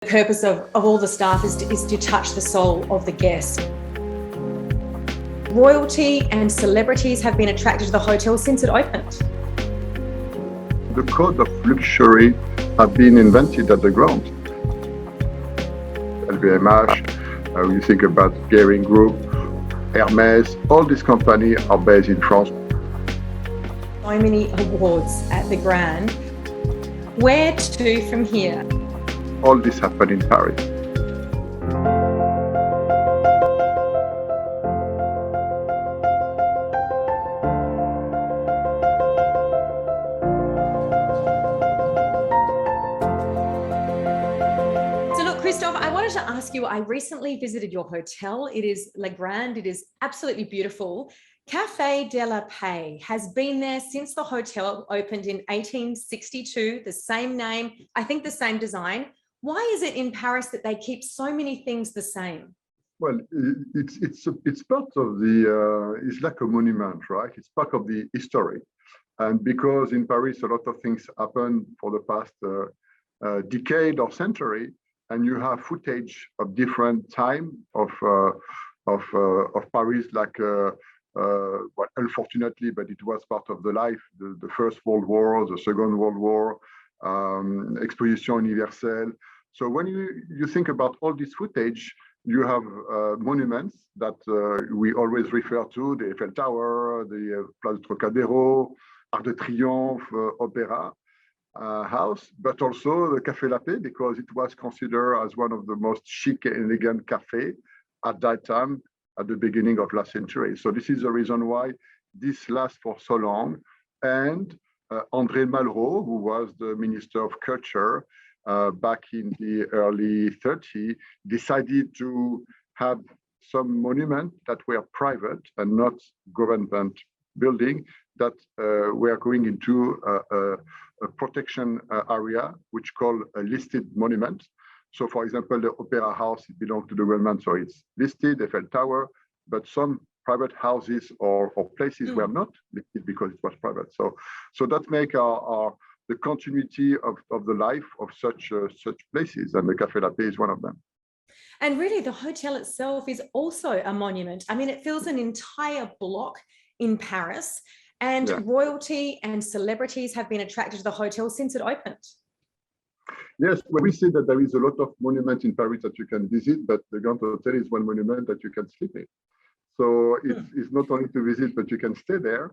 The purpose of all the staff is to touch the soul of the guest. Royalty and celebrities have been attracted to the hotel since it opened. The code of luxury have been invented at the Grand. LVMH, you think about Kering Group, Hermes, all these companies are based in France. So many awards at the Grand. Where to from here? All this happened in Paris. So look, Christophe, I wanted to ask you, I recently visited your hotel. It is Le Grand. It is absolutely beautiful. Café de la Paix has been there since the hotel opened in 1862, the same name, I think the same design. Why is it in Paris that they keep so many things the same? Well, it's part of the, it's like a monument, right? It's part of the history. And because in Paris, a lot of things happen for the past decade or century, and you have footage of different time of Paris, like, well, unfortunately, but it was part of the life, the First World War, the Second World War, Exposition Universelle. So when you think about all this footage, you have monuments that we always refer to, the Eiffel Tower, the Place du Trocadéro, Arc de Triomphe, Opera House, but also the Café La Paix, because it was considered as one of the most chic and elegant café at that time, at the beginning of last century. So this is the reason why this lasts for so long. And André Malraux, who was the Minister of Culture back in the early 30s, decided to have some monuments that were private and not government building that were going into a protection area, which called a listed monument. So, for example, the Opera House, it belongs to the government, so it's listed, Eiffel Tower, but some private houses or places were not listed because it was private. So that make the continuity of the life of such places, and the Café La Paix is one of them. And really, the hotel itself is also a monument. I mean, it fills an entire block in Paris, and royalty and celebrities have been attracted to the hotel since it opened. Yes, when we say that there is a lot of monuments in Paris that you can visit, but the Grand Hotel is one monument that you can sleep in. So it's not only to visit, but you can stay there.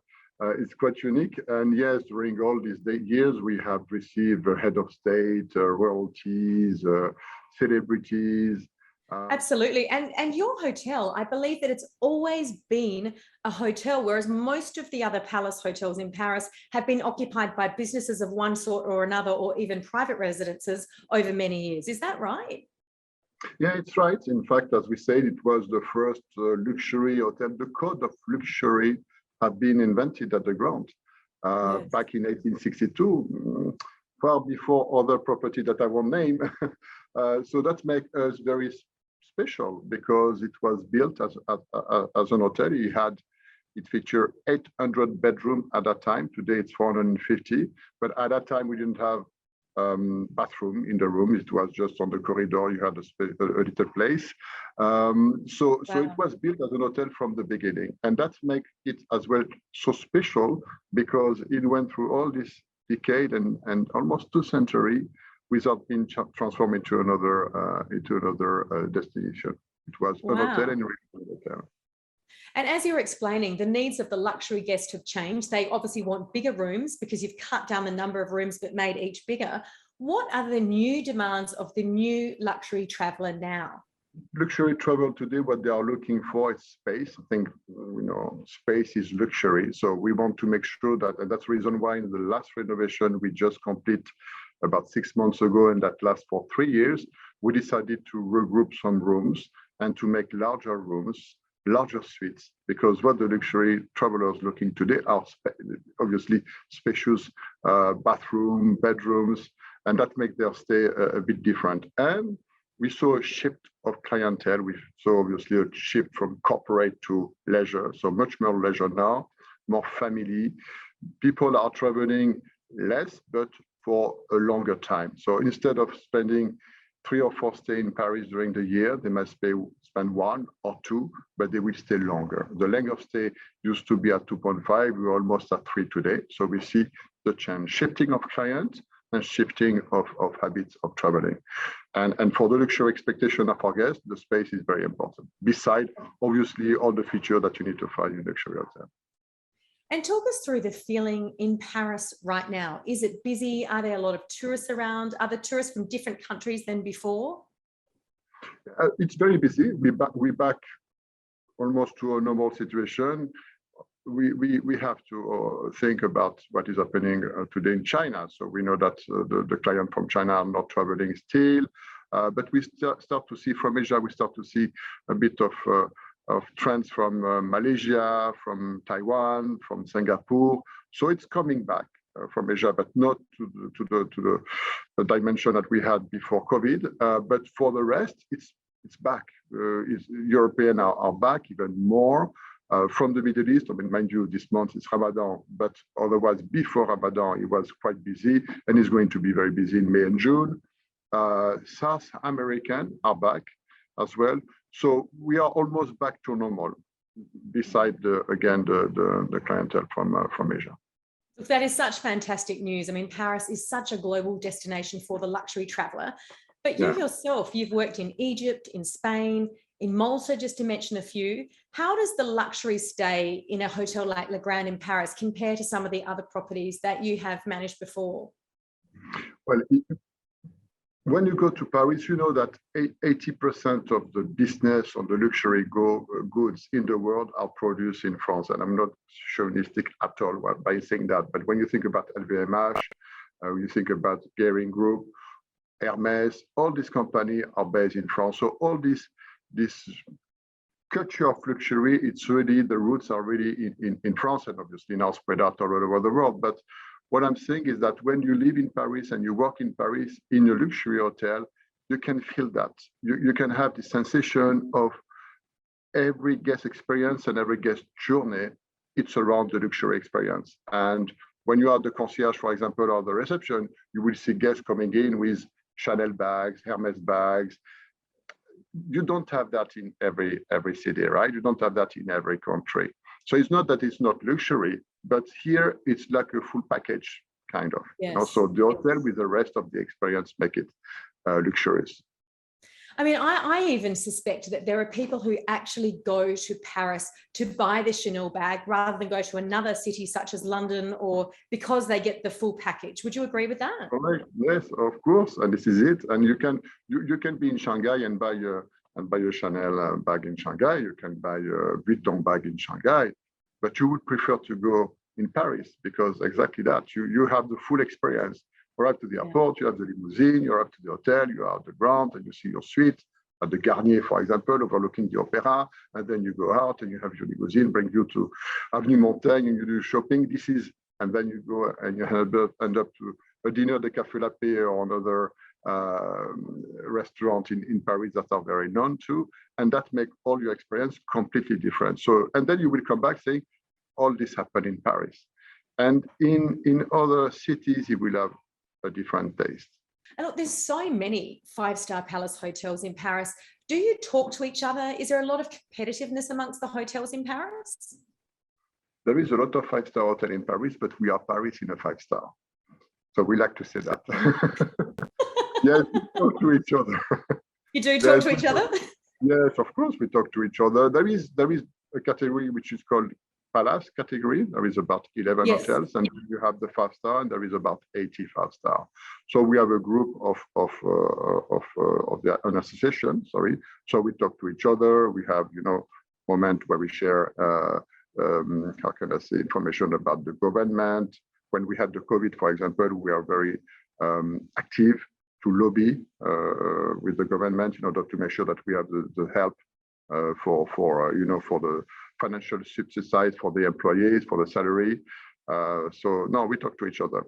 It's quite unique. And yes, during all these years, we have received head of state, royalties, celebrities. Absolutely. And your hotel, I believe that it's always been a hotel, whereas most of the other palace hotels in Paris have been occupied by businesses of one sort or another, or even private residences over many years. Is that right? Yeah, it's right. In fact, as we said, it was the first luxury hotel. The code of luxury had been invented at the Grand back in 1862, far before other property that I won't name. So that makes us very special, because it was built as an hotel. It featured 800 bedrooms at that time. Today it's 450, but at that time we didn't have bathroom in the room. It was just on the corridor. You had a little place. So it was built as an hotel from the beginning, and that makes it as well so special, because it went through all this decade and almost 2 centuries without being transformed into another destination. It was an hotel and a hotel. And as you're explaining, the needs of the luxury guest have changed. They obviously want bigger rooms because you've cut down the number of rooms but made each bigger. What are the new demands of the new luxury traveler now? Luxury travel today, what they are looking for is space. I think, space is luxury. So we want to make sure that, and that's the reason why in the last renovation we just complete about 6 months ago, and that lasts for 3 years, we decided to regroup some rooms and to make larger rooms, larger suites, because what the luxury travelers looking today are obviously spacious bathroom, bedrooms, and that makes their stay a bit different. And we saw a shift of clientele. We saw obviously a shift from corporate to leisure, so much more leisure now, more family. People are traveling less, but for a longer time. So instead of spending 3 or 4 stay in Paris during the year. They must spend 1 or 2, but they will stay longer. The length of stay used to be at 2.5. We're almost at 3 today. So we see the change, shifting of clients and shifting of habits of traveling. And for the luxury expectation of our guests, the space is very important. Beside, obviously, all the features that you need to find in luxury hotel. And talk us through the feeling in Paris right now. Is it busy? Are there a lot of tourists around? Are the tourists from different countries than before? It's very busy. We're back almost to a normal situation. We have to think about what is happening today in China. So we know that the client from China are not traveling still, but we start to see from Asia, we start to see a bit of trends from Malaysia, from Taiwan, from Singapore. So it's coming back from Asia, but not to the dimension that we had before COVID. But for the rest, it's back. Europeans are back even more. From the Middle East, I mean, mind you, this month is Ramadan, but otherwise before Ramadan, it was quite busy and is going to be very busy in May and June. South American are back as well. So we are almost back to normal, beside the clientele from Asia. That is such fantastic news. I mean, Paris is such a global destination for the luxury traveler. But you yourself, you've worked in Egypt, in Spain, in Malta, just to mention a few. How does the luxury stay in a hotel like Le Grand in Paris compare to some of the other properties that you have managed before? Well, when you go to Paris, you know that 80% of the business on the luxury goods in the world are produced in France. And I'm not chauvinistic at all by saying that. But when you think about LVMH, you think about Kering Group, Hermes, all these companies are based in France. So all this culture of luxury, it's really, the roots are really in France, and obviously now spread out all over the world. But what I'm saying is that when you live in Paris and you work in Paris in a luxury hotel, you can feel that. You can have the sensation of every guest experience and every guest journey, it's around the luxury experience. And when you are the concierge, for example, or the reception, you will see guests coming in with Chanel bags, Hermes bags. You don't have that in every city, right? You don't have that in every country. So it's not that it's not luxury, but here it's like a full package, kind of. Yes. You know? So the hotel with the rest of the experience make it luxurious. I mean, I even suspect that there are people who actually go to Paris to buy the Chanel bag rather than go to another city such as London, or because they get the full package. Would you agree with that? Correct. Yes, of course. And this is it. And you can be in Shanghai and buy a Chanel bag in Shanghai. You can buy a Vuitton bag in Shanghai, but you would prefer to go in Paris because exactly that. You have the full experience. You arrive to the airport, you have the limousine, you arrive to the hotel, you are at the Grand, and you see your suite at the Garnier, for example, overlooking the Opera, and then you go out and you have your limousine, bring you to Avenue Montaigne, and you do shopping. And then you go and you end up to a dinner, the Café La Paix, or another restaurant in Paris that are very known too, and that makes all your experience completely different. So, and then you will come back saying, all this happened in Paris. And in other cities, you will have a different taste. And look, there's so many five-star palace hotels in Paris. Do you talk to each other? Is there a lot of competitiveness amongst the hotels in Paris? There is a lot of five-star hotel in Paris, but we are Paris in a five-star. So we like to say that. Yes, we talk to each other. You do talk to each other? Yes, of course, we talk to each other. There is a category which is called Palace category. There is about 11 hotels, and you have the 5-star, and there is about 85 star. So we have a group of an association. Sorry. So we talk to each other. We have moment where we share how can I say, information about the government. When we had the COVID, for example, we are very active to lobby with the government in order to make sure that we have the help for the financial subsidies for the employees, for the salary. So no, we talk to each other,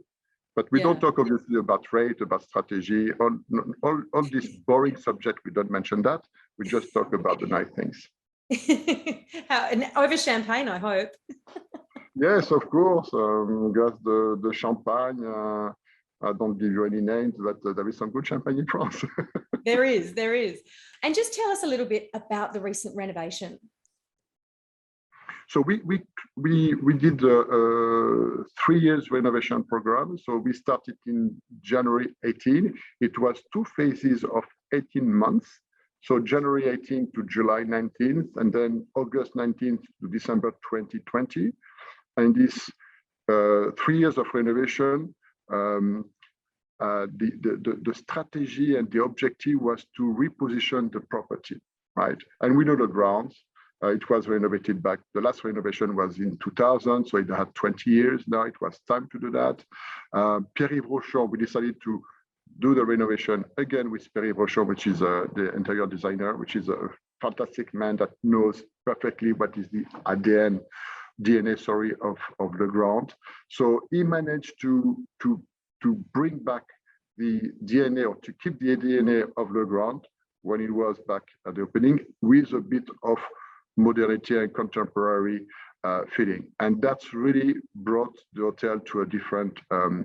but we don't talk obviously about rate, about strategy, all this boring subject. We don't mention that. We just talk about the nice things. Over champagne, I hope. Yes, of course. Got the champagne. I don't give you any names, but there is some good champagne in France. There is, there is. And just tell us a little bit about the recent renovation. So we did a 3 years renovation program. So we started in January 18. It was 2 phases of 18 months. So January 18 to July 19th, and then August 19th to December 2020. And this 3 years of renovation, the strategy and the objective was to reposition the property, right? And we know the grounds. It was renovated back. The last renovation was in 2000, so it had 20 years now. It was time to do that. Pierre-Yves Rochon, we decided to do the renovation again with Pierre-Yves Rochon, which is the interior designer, which is a fantastic man that knows perfectly what is the DNA, sorry, of Le Grand. So he managed to bring back the DNA, or to keep the DNA of Le Grand when it was back at the opening, with a bit of modernity and contemporary feeling. And that's really brought the hotel to a different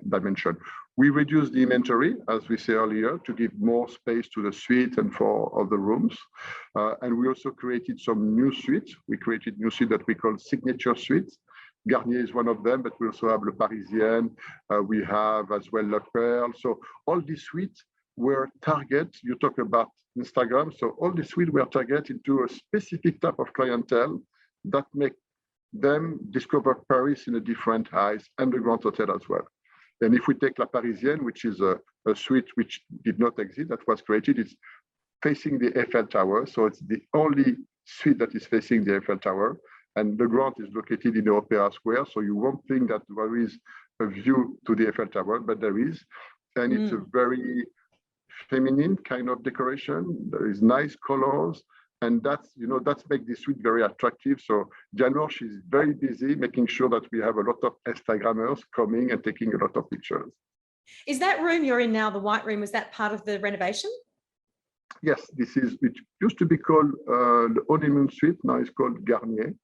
dimension. We reduced the inventory, as we said earlier, to give more space to the suite and for other rooms. And we also created some new suites. We created new suites that we call signature suites. Garnier is one of them, but we also have Le Parisien. We have as well Le Perle. So all these suites were target. You talk about Instagram. So all the suites were targeted to a specific type of clientele that make them discover Paris in a different eyes, and the Grand Hotel as well. And if we take La Parisienne, which is a suite which did not exist, that was created, it's facing the Eiffel Tower. So it's the only suite that is facing the Eiffel Tower. And the Grand is located in the Opera Square. So you won't think that there is a view to the Eiffel Tower, but there is. And it's a very feminine kind of decoration. There is nice colors. And that's makes this suite very attractive. So Diane, she's very busy making sure that we have a lot of Instagrammers coming and taking a lot of pictures. Is that room you're in now, the white room, was that part of the renovation? Yes, it used to be called the honeymoon suite. Now it's called Garnier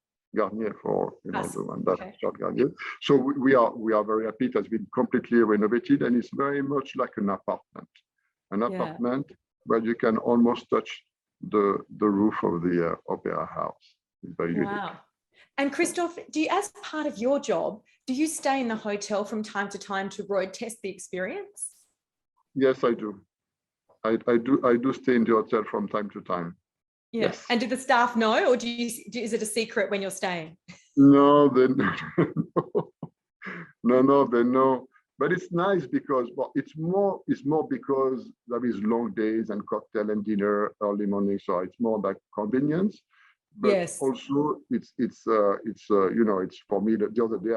for the one that's called Garnier. So we are very happy. It has been completely renovated, and it's very much like an apartment. Apartment where you can almost touch the roof of the opera house. It's very unique. Wow. And Christophe, as part of your job, do you stay in the hotel from time to time to road test the experience? Yes, I do. I do stay in the hotel from time to time. Yes. And do the staff know, or is it a secret when you're staying? No, they know. No, they know. But it's nice because it's more because there is long days and cocktail and dinner early morning, so it's more like convenience. But also it's for me. The other day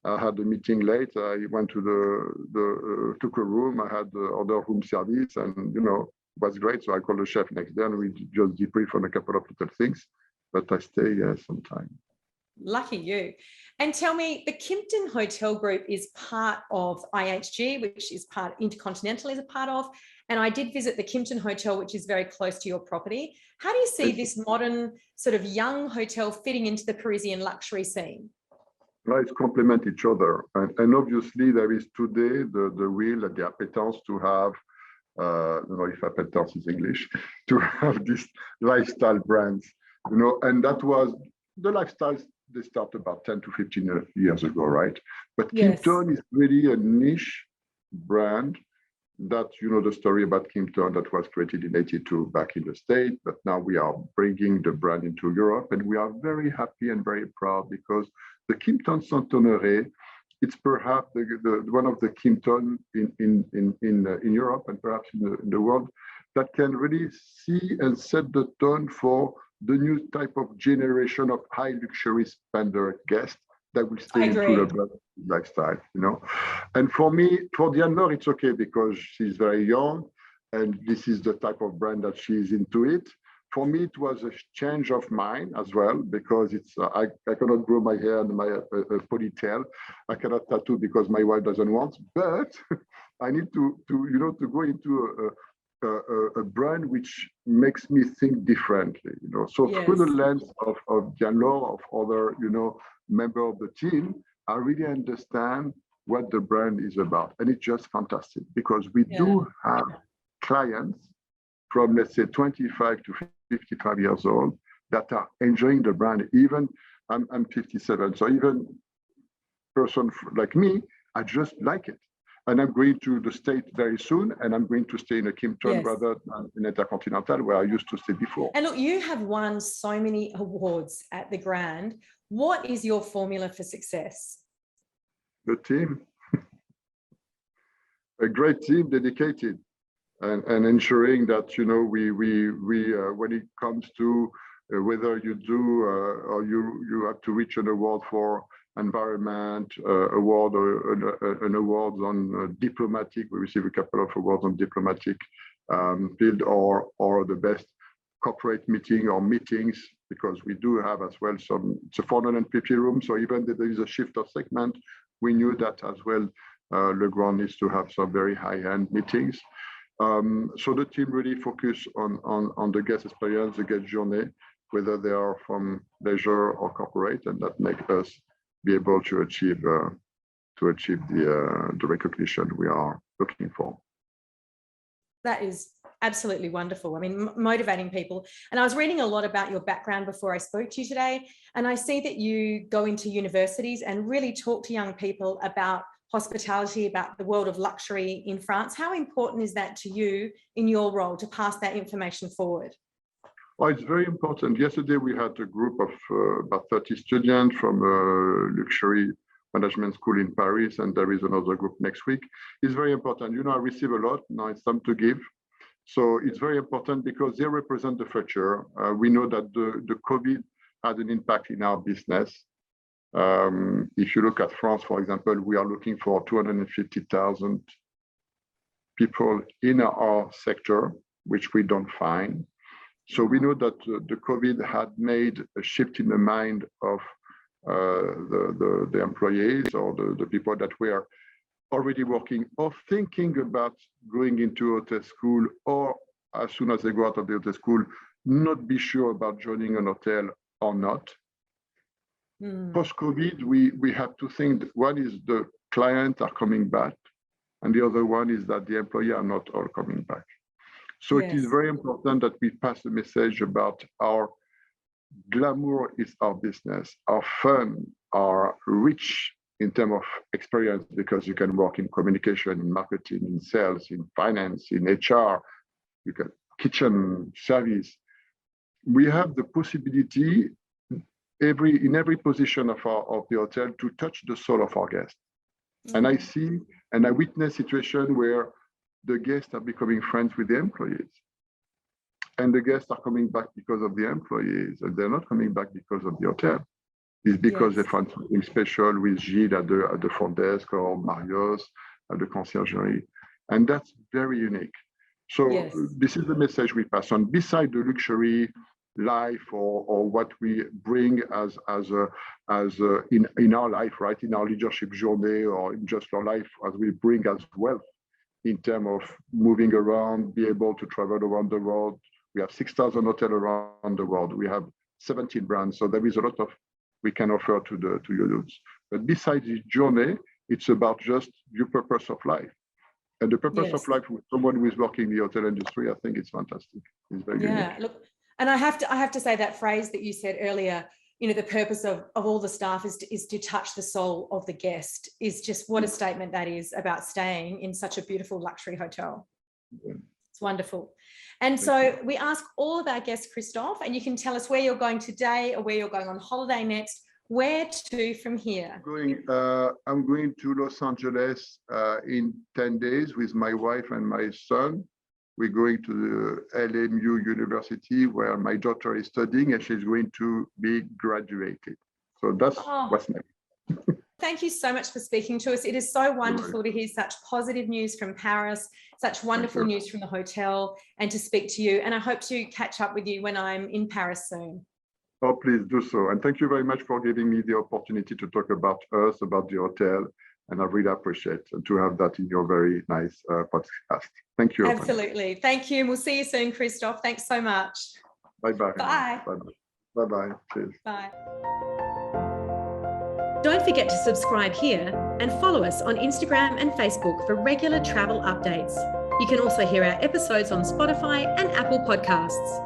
I had a meeting late. I went to took a room. I had the other room service, and it was great. So I called the chef next day, and we just debrief on a couple of little things. But I stay sometime. Lucky you. And tell me, the Kimpton Hotel Group is part of IHG, which is Intercontinental is a part of. And I did visit the Kimpton Hotel, which is very close to your property. How do you see this modern sort of young hotel fitting into the Parisian luxury scene? Well, it's complement each other. And obviously there is today the will and the appetence to have, I don't know if appetence is English, to have these lifestyle brands, and that was the lifestyles. They started about 10 to 15 years ago, right? But Kimpton is really a niche brand that, the story about Kimpton that was created in 82 back in the States, but now we are bringing the brand into Europe, and we are very happy and very proud because the Kimpton Saint-Honoré, it's perhaps one of the Kimpton in Europe and perhaps in the world that can really see and set the tone for the new type of generation of high luxury spender guests that will stay into the lifestyle, And for me, for Diane, it's okay because she's very young and this is the type of brand that she's into it. For me, it was a change of mind as well because it's I cannot grow my hair and my ponytail. I cannot tattoo because my wife doesn't want, but I need to go into a brand which makes me think differently, So through the lens of Diane Laure, of other, member of the team, I really understand what the brand is about. And it's just fantastic because we do have clients from, let's say, 25 to 55 years old that are enjoying the brand. Even I'm 57, so even person like me, I just like it. And I'm going to the States very soon, and I'm going to stay in a Kimpton rather than in Intercontinental, where I used to stay before. And look, you have won so many awards at the Grand. What is your formula for success? The team. A great team, dedicated, and ensuring that, you know, we when it comes to whether you do or you have to reach an award for environment, award or an award on diplomatic. We receive a couple of awards on diplomatic field, or the best corporate meeting or meetings, because we do have as well some. It's a 450 room, so even if there is a shift of segment, we knew that as well. Le Grand needs to have some very high-end meetings. So the team really focus on the guest experience, the guest journey, whether they are from leisure or corporate, and that makes us be able to achieve the recognition we are looking for. That is absolutely wonderful. I mean, motivating people. And I was reading a lot about your background before I spoke to you today, and I see that you go into universities and really talk to young people about hospitality, about the world of luxury in France. How important is that to you in your role to pass that information forward? Well, it's very important. Yesterday, we had a group of about 30 students from a luxury management school in Paris, and there is another group next week. It's very important. You know, I receive a lot. Now it's time to give. So it's very important because they represent the future. We know that the COVID had an impact in our business. If you look at France, for example, we are looking for 250,000 people in our sector, which we don't find. So we know that the COVID had made a shift in the mind of the employees or the people that were already working or thinking about going into hotel school, or as soon as they go out of the hotel school, not be sure about joining an hotel or not. Post-COVID, we have to think that one is the clients are coming back, and the other one is that the employees are not all coming back. So it is very important that we pass the message about our glamour is our business, our fun, our rich in terms of experience, because you can work in communication, in marketing, in sales, in finance, in HR, you can kitchen service. We have the possibility in every position of the hotel to touch the soul of our guests. And I see and I witness situation where the guests are becoming friends with the employees. And the guests are coming back because of the employees, and they're not coming back because of the hotel. It's because they find something special with Gilles at the front desk, or Marios at the conciergerie. And that's very unique. So this is the message we pass on. Beside the luxury life or what we bring as in our life, right, in our leadership journey, or in just our life, as we bring as wealth in terms of moving around, be able to travel around the world. We have 6,000 hotels around the world. We have 17 brands, so there is a lot of we can offer to your youths. But besides this journey, it's about just your purpose of life. And the purpose of life with someone who is working in the hotel industry, I think it's fantastic. It's very unique. Look, and I have to say that phrase that you said earlier, you know, the purpose of all the staff is to touch the soul of the guest, is just what a statement that is about staying in such a beautiful luxury hotel. It's wonderful. And so we ask all of our guests, Christophe, and you can tell us where you're going today or where you're going on holiday next. Where to from here? I'm going to Los Angeles in 10 days with my wife and my son. We're going to the LMU University, where my daughter is studying, and she's going to be graduated. So that's what's next. Thank you so much for speaking to us. It is so wonderful to hear such positive news from Paris, such wonderful news from the hotel, and to speak to you. And I hope to catch up with you when I'm in Paris soon. Oh, please do so. And thank you very much for giving me the opportunity to talk about us, about the hotel. And I really appreciate to have that in your very nice podcast. Thank you. Absolutely. Thank you. We'll see you soon, Christophe. Thanks so much. Bye-bye. Bye. Bye-bye. Bye-bye. Cheers. Bye. Don't forget to subscribe here and follow us on Instagram and Facebook for regular travel updates. You can also hear our episodes on Spotify and Apple Podcasts.